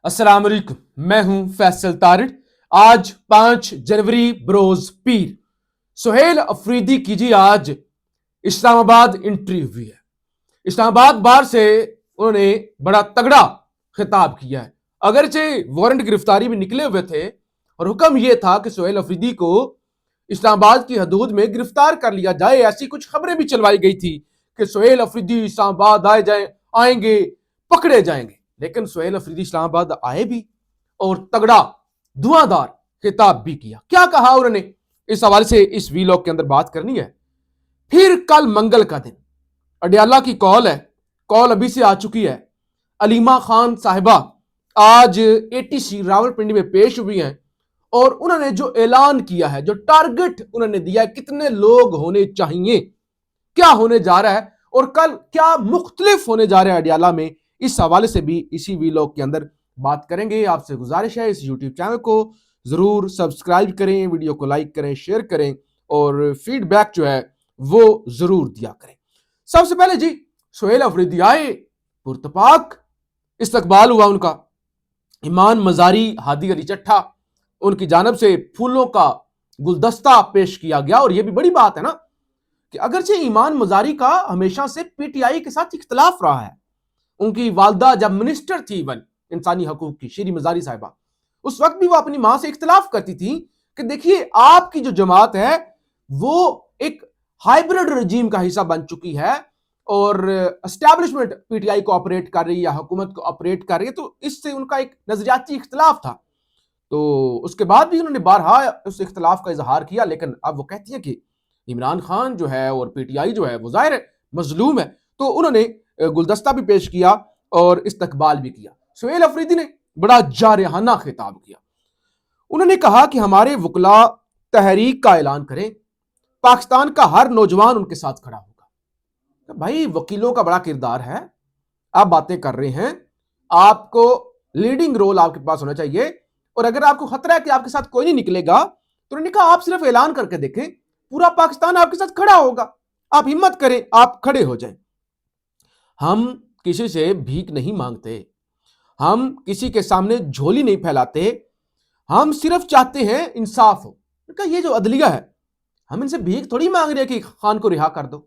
अस्सलाम वालेकुम, मैं हूं फैसल तारिड़। आज 5 जनवरी बरोज पीर। सुहेल अफरीदी की जी आज इस्लामाबाद एंट्री हुई है। इस्लामाबाद बार से उन्होंने बड़ा तगड़ा खिताब किया है। अगरचे वारंट गिरफ्तारी में निकले हुए थे और हुक्म यह था कि सुहेल अफरीदी को इस्लामाबाद की हदूद में गिरफ्तार कर लिया जाए। ऐसी कुछ खबरें भी चलवाई गई थी कि सुहेल अफरीदी इस्लामाबाद आएंगे, पकड़े जाएंगे। लेकिन सुहेल अफरीदी इस्लामाबाद आए भी और तगड़ा धुआंधार खिताब भी किया। क्या कहा उन्होंने, इस हवाले से इस वीलॉग के अंदर बात करनी है। फिर कल मंगल का दिन अडियाला की कॉल है, कॉल अभी से आ चुकी है। अलीमा खान साहिबा आज एटीसी रावलपिंडी में पेश हुई हैं और उन्होंने जो ऐलान किया है, जो टारगेट उन्होंने दिया है, कितने लोग होने चाहिए, क्या होने जा रहा है और कल क्या मुख्तलिफ होने जा रहा है अडियाला में, इस हवाले से भी इसी वीलॉग के अंदर बात करेंगे। आपसे गुजारिश है इस यूट्यूब चैनल को जरूर सब्सक्राइब करें, वीडियो को लाइक करें, शेयर करें और फीडबैक जो है वो जरूर दिया करें। सबसे पहले जी सुहेल अफरीदी आए, पुरतपाक इस्तकबाल हुआ उनका। ईमान मजारी, हादी अली चट्ठा, उनकी जानब से फूलों का गुलदस्ता पेश किया गया। और यह भी बड़ी बात है ना कि अगरचे ईमान मजारी का हमेशा से पीटीआई के साथ इख्तलाफ रहा है। उनकी वालदा जब मिनिस्टर थी वन इंसानी हकूक की, शीरी मजारी साहिबा, उस वक्त भी वो अपनी मां से इख्तलाफ करती थी कि देखिए आपकी जो जमात है वो एक हाइब्रिड रजीम का हिस्सा बन चुकी है और एस्टैब्लिशमेंट पीटीआई को ऑपरेट कर रही है या हुकूमत को ऑपरेट कर रही है। तो इससे उनका एक नजरियाती इख्तलाफ था। तो उसके बाद भी उन्होंने बारहा उस इख्तलाफ का इजहार किया। लेकिन अब वो कहती है कि इमरान खान जो है और पीटीआई जो है वो जाहिर है मजलूम है। तो उन्होंने गुलदस्ता भी पेश किया और इस्तकबाल भी किया। सुहेल अफरीदी ने बड़ा जारहाना खिताब किया। उन्होंने कहा कि हमारे वकला तहरीक का ऐलान करें, पाकिस्तान का हर नौजवान उनके साथ खड़ा होगा। तो भाई वकीलों का बड़ा किरदार है, आप बातें कर रहे हैं, आपको लीडिंग रोल आपके पास होना चाहिए। और अगर आपको खतरा है कि आपके साथ कोई नहीं निकलेगा तो उन्होंने कहा आप सिर्फ ऐलान करके देखें, पूरा पाकिस्तान आपके साथ खड़ा होगा। आप हिम्मत करें, आप खड़े हो जाएं। हम किसी से भीख नहीं मांगते, हम किसी के सामने झोली नहीं फैलाते, हम सिर्फ चाहते हैं इंसाफ हो। ये जो अदलिया है, हम इनसे भीख थोड़ी मांग रहे हैं कि खान को रिहा कर दो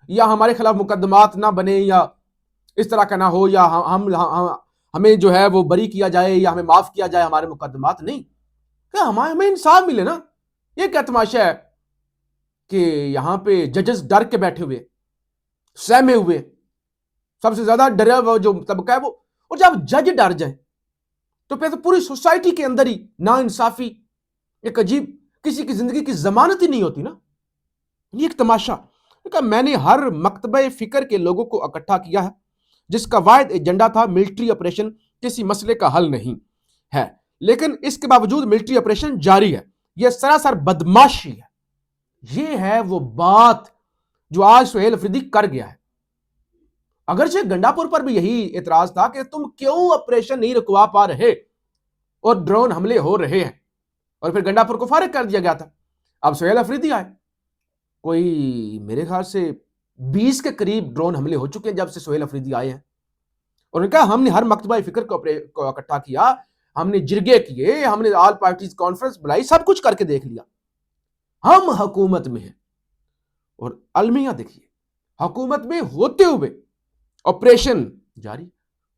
या हमारे खिलाफ मुकदमात ना बने या इस तरह का ना हो या हमें जो है वो बरी किया जाए या हमें माफ किया जाए हमारे मुकदमात। नहीं, क्या हमें इंसाफ मिले ना। ये क्या तमाशा है कि यहां पे जजेस डर के बैठे हुए, सहमे हुए, सबसे ज्यादा डरा हुआ जो तबका है वो। और जब जज डर जाए तो फिर तो पूरी सोसाइटी के अंदर ही ना इंसाफी, एक अजीब, किसी की जिंदगी की जमानत ही नहीं होती ना। ये एक तमाशा। मैंने हर मकतबे फिक्र के लोगों को इकट्ठा किया है जिसका वाहिद एजेंडा था मिलिट्री ऑपरेशन किसी मसले का हल नहीं है, लेकिन इसके बावजूद मिलिट्री ऑपरेशन जारी है। यह सरासर बदमाशी है। यह है वो बात जो आज सुहेल अफरीदी कर गया है। अगरचे गंडापुर पर भी यही एतराज था कि तुम क्यों ऑपरेशन नहीं रुकवा पा रहे और ड्रोन हमले हो रहे हैं, और फिर गंडापुर को फारिग कर दिया गया था। अब सुहेल अफरीदी आए, कोई मेरे ख्याल से 20 के करीब ड्रोन हमले हो चुके हैं जब से सुहेल अफरीदी आए हैं। और उन्होंने कहा हमने हर मकतबा फिक्र को इकट्ठा किया, हमने जिरगे किए, हमने ऑल पार्टीज कॉन्फ्रेंस बुलाई, सब कुछ करके देख लिया, हम हुकूमत में हैं। और अलमिया देखिए, हुकूमत में होते हुए ऑपरेशन जारी।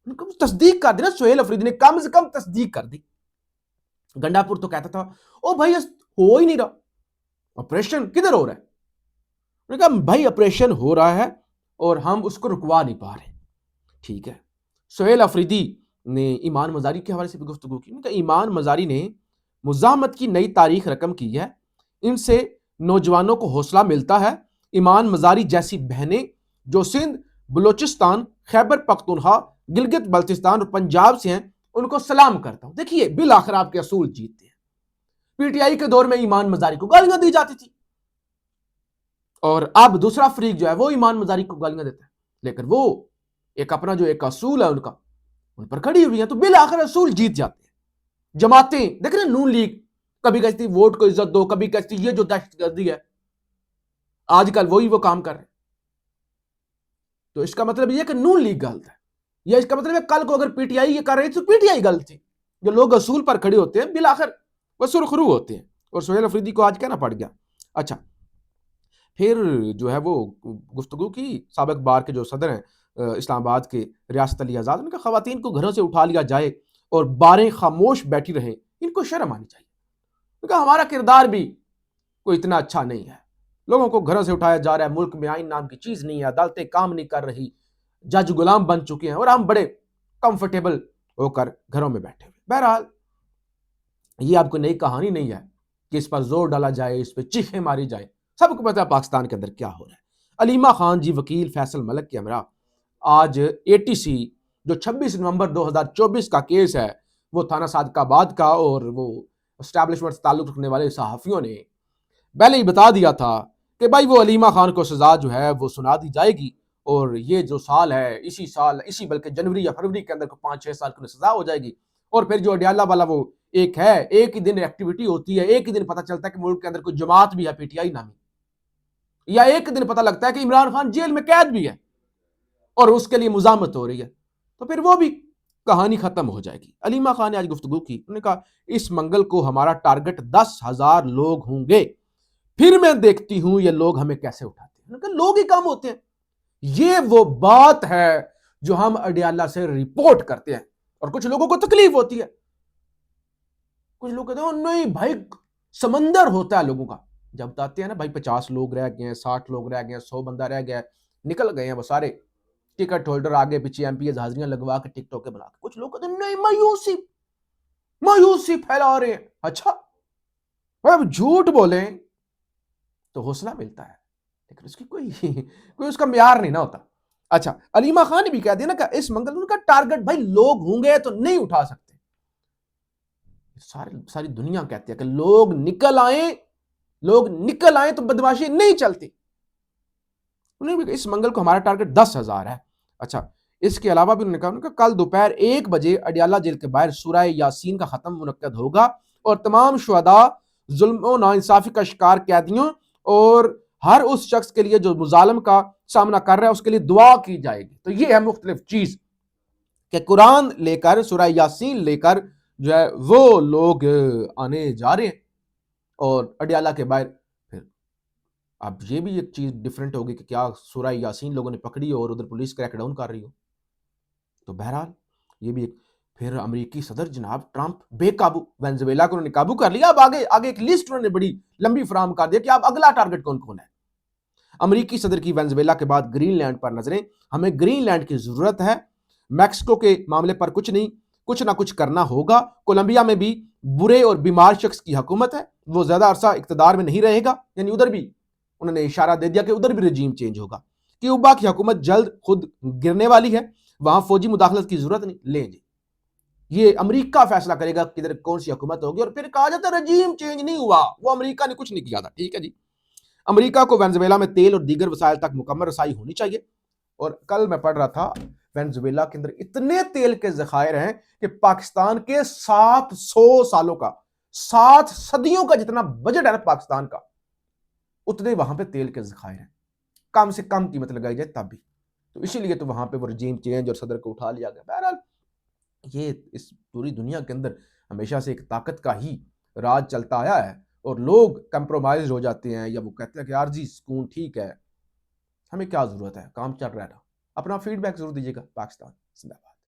उनको तस्दीक कर दी ना सुहेल अफरीदी ने, कम से कम तस्दीक कर दी। गंडापुर तो कहता था ओ भाई हो ही नहीं रहा, ऑपरेशन किधर हो रहा है। उन्होंने कहा भाई ऑपरेशन हो रहा है और हम उसको रुकवा नहीं पा रहे। ठीक है, सुहेल अफरीदी ने ईमान मजारी के हवाले से भी गुफ्तगू की। उनका ईमान मजारी ने मुजामत की नई तारीख रकम की है, इनसे नौजवानों को हौसला मिलता है। ईमान मजारी जैसी बहनें जो सिंध, बलोचिस्तान, खैबर पख्तूनख्वा, गिलगित बल्तिस्तान और पंजाब से हैं, उनको सलाम करता हूं। देखिए बिल आखिर आपके असूल जीतते हैं। पीटीआई के दौर में ईमान मजारी को गालियां दी जाती थी और अब दूसरा फरीक जो है वो ईमान मजारी को गालियां देता है, लेकिन वो एक अपना जो एक असूल है उनका, उन पर खड़ी हुई है, तो बिल आखिर असूल जीत जाते हैं। जमातें देख रहे हैं, नून लीग कभी कहती वोट को इज्जत दो, कभी कहती ये जो दहशतगर्दी है, आजकल वही वो काम कर रहे हैं। तो इसका मतलब यह कि नून लीग गलत है। یا اس کا مطلب ہے کل کو اگر پی ٹی آئی یہ کر رہی تھی تو پی ٹی آئی غلط تھی. جو لوگ اصول پر کھڑے ہوتے ہیں بالآخر وہ سرخرو ہوتے ہیں, اور سہیل افریدی کو آج کہنا پڑ گیا. اچھا پھر جو ہے وہ گفتگو کی سابق بار کے جو صدر ہیں اسلام آباد کے ریاست علی آزاد, ان کا خواتین کو گھروں سے اٹھا لیا جائے اور باریں خاموش بیٹھی رہیں, ان کو شرم آنی چاہیے. کیونکہ ہمارا کردار بھی کوئی اتنا اچھا نہیں ہے. لوگوں کو گھروں سے اٹھایا جا رہا ہے, ملک میں آئین نام کی چیز نہیں ہے, عدالتیں کام نہیں کر رہی, جج غلام بن چکے ہیں, اور ہم بڑے کمفرٹیبل ہو کر گھروں میں بیٹھے ہوئے. بہرحال یہ آپ کو نئی کہانی نہیں ہے کہ اس پر زور ڈالا جائے, اس پہ چیخیں ماری جائے. سب کو پتا ہے پاکستان کے اندر کیا ہو رہا ہے. علیمہ خان جی وکیل فیصل ملک کے ہمراہ آج ATC جو 26 نومبر 2024 کا کیس ہے, وہ تھانہ صادق آباد کا, اور وہ اسٹیبلشمنٹ سے تعلق رکھنے والے صحافیوں نے پہلے ہی بتا دیا تھا کہ بھائی وہ علیمہ خان کو سزا جو ہے وہ سنا دی جائے گی, اور یہ جو سال ہے اسی بلکہ جنوری یا فروری کے اندر 5-6 سال کی سزا ہو جائے گی. اور پھر جو اڈیالہ والا وہ ایک ہی دن ایکٹیویٹی ہوتی ہے, ایک ہی دن پتہ چلتا ہے کہ ملک کے اندر کوئی جماعت بھی ہے پی ٹی آئی نامی, یا ایک دن پتہ لگتا ہے کہ عمران خان جیل میں قید بھی ہے اور اس کے لیے مزاحمت ہو رہی ہے, تو پھر وہ بھی کہانی ختم ہو جائے گی. علیمہ خان نے آج گفتگو کی, انہوں نے کہا اس منگل کو ہمارا ٹارگٹ 10,000 لوگ ہوں گے, پھر میں دیکھتی ہوں یہ لوگ ہمیں کیسے اٹھاتے ہیں. انہوں نے کہا لوگ ہی کام ہوتے ہیں, یہ وہ بات ہے جو ہم اڈیالہ سے رپورٹ کرتے ہیں, اور کچھ لوگوں کو تکلیف ہوتی ہے. کچھ لوگ کہتے ہیں نہیں بھائی سمندر ہوتا ہے لوگوں کا, جب بتاتے ہیں نا بھائی 50 لوگ رہ گئے ہیں, 60 لوگ رہ گئے ہیں, 100 بندہ رہ گیا ہے, نکل گئے ہیں وہ سارے ٹکٹ ہولڈر آگے پیچھے ایم پی ایز حاضریاں لگوا کے ٹک ٹاک کے بنا کے. کچھ لوگ کہتے ہیں نہیں مایوسی پھیلا رہے ہیں. اچھا اب جھوٹ بولیں تو حوصلہ ملتا ہے, لیکن اس کی کوئی اس کا معیار نہیں نہ ہوتا. اچھا علیمہ خان نے بھی کہہ دیا نا کہ اس منگل ان کا ٹارگٹ بھائی لوگ ہوں گے تو نہیں اٹھا سکتے. ساری دنیا کہتی ہے کہ لوگ نکل آئیں تو بدماشی نہیں چلتی. اس منگل کو ہمارا ٹارگٹ 10,000 ہے. اچھا اس کے علاوہ بھی انہوں نے کہا کل دوپہر 1 بجے اڈیالہ جیل کے باہر سورہ یاسین کا ختم منعقد ہوگا, اور تمام شہداء, ظلم و ناانصافی کا شکار قیدیوں اور ہر اس شخص کے لیے جو مظالم کا سامنا کر رہا ہے اس کے لیے دعا کی جائے گی. تو یہ ہے مختلف چیز کہ قرآن لے کر, سورہ یاسین لے کر جو ہے وہ لوگ آنے جا رہے ہیں, اور اڈیالہ کے باہر پھر اب یہ بھی ایک چیز ڈیفرنٹ ہوگی کہ کیا سورہ یاسین لوگوں نے پکڑی اور ادھر پولیس کریک ڈاؤن کر رہی ہو. تو بہرحال یہ بھی ایک. پھر امریکی صدر جناب ٹرمپ بے قابو, وینزویلا کو انہوں نے قابو کر لیا. اب آگے ایک لسٹ انہوں نے بڑی لمبی فراہم کر دیا کہ اب اگلا ٹارگٹ کون ہے. امریکی صدر کی وینزویلا کے بعد گرین لینڈ پر نظریں, ہمیں گرین لینڈ کی ضرورت ہے, میکسیکو کے معاملے پر کچھ نہ کچھ کرنا ہوگا. کولمبیا میں بھی برے اور بیمار شخص کی حکومت ہے, وہ زیادہ عرصہ اقتدار میں نہیں رہے گا, یعنی ادھر بھی انہوں نے اشارہ دے دیا کہ ادھر بھی رجیم چینج ہوگا. کیوبا کی حکومت جلد خود گرنے والی ہے, وہاں فوجی مداخلت کی ضرورت نہیں. لیں جی یہ امریکہ فیصلہ کرے گا کدھر کون سی حکومت ہوگی, اور پھر کہا جاتا ہے رجیم چینج نہیں ہوا, وہ امریکہ نے کچھ نہیں کیا تھا. ٹھیک ہے جی, امریکہ کو وینزویلا میں تیل اور دیگر وسائل تک مکمل رسائی ہونی چاہیے. اور کل میں پڑھ رہا تھا وینزویلا کے اندر اتنے تیل کے ذخائر ہیں کہ پاکستان کے 700 سالوں کا 7 صدیوں کا جتنا بجٹ ہے نا پاکستان کا, اتنے وہاں پہ تیل کے ذخائر ہیں, کم سے کم قیمت لگائی جائے تب بھی. تو اسی لیے تو وہاں پہ وہ رجیم چینج اور صدر کو اٹھا لیا گیا. بہرحال یہ اس پوری دنیا کے اندر ہمیشہ سے ایک طاقت کا ہی راج چلتا آیا ہے, اور لوگ کمپرومائز ہو جاتے ہیں, یا وہ کہتے ہیں کہ یار جی سکون ٹھیک ہے, ہمیں کیا ضرورت ہے, کام چل رہا ہے. اپنا فیڈ بیک ضرور دیجیے گا. پاکستان زندہ باد.